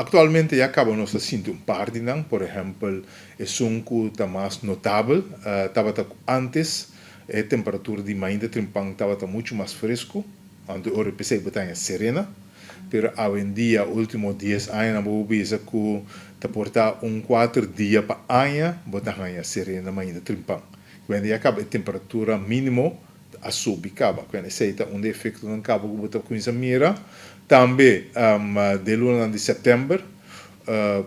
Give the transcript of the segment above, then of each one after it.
Atualmente já acaba nós sinto par de não, por exemplo, é sunco tá mais notável, estava antes a temperatura de ainda trimpang estava muito mais fresco, onde ora pensei botar serena, pero hoje em dia, último 10 anos, na bobisa que tá portar 4 dias para anha, botar anha serena ainda trimpang. Quando já acaba a temperatura mínimo a subir acaba, quando sei tá um efeito não acaba que botar com essa mira, também de luna de setembro,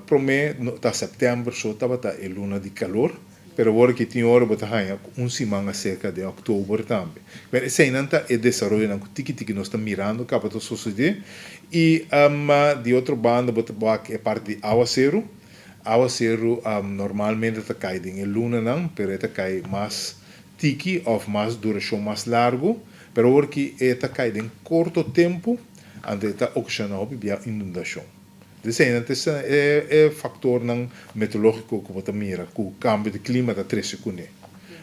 para mim, tá setembro só estava tá a luna de calor, pero agora que tinha hora botar hanha semana cerca de outubro também. Mas esse não tá o desenvolvimento não tiki nós estamos mirando acaba de suceder e de outro bando botar é parte de aguacero. Aguacero normalmente tá cai em luna não, pero tá cai mais tiki ou mais duração mais largo, pero agora que tá cai em curto tempo, ande tá ocasionando bia inundação. Esse é fator meteorológico que você mira, que o cambio de clima está três segundos.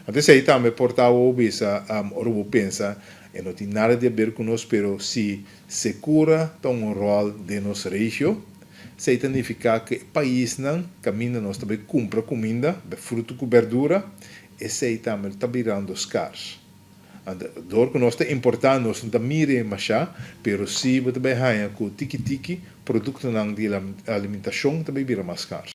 Então, se aí também portar o obisa, o pensa, e não tem nada a ver com nós, pero se segura tem um rol de nossa região, isso significa que o país não caminha, nós também compra comida, fruto com verdura, e isso aí também está virando scarce. Door que nós está importando, nós não está mire machá, pero se você vai ganhar com tiki-tiki, produto de alimentação também vira mais caro.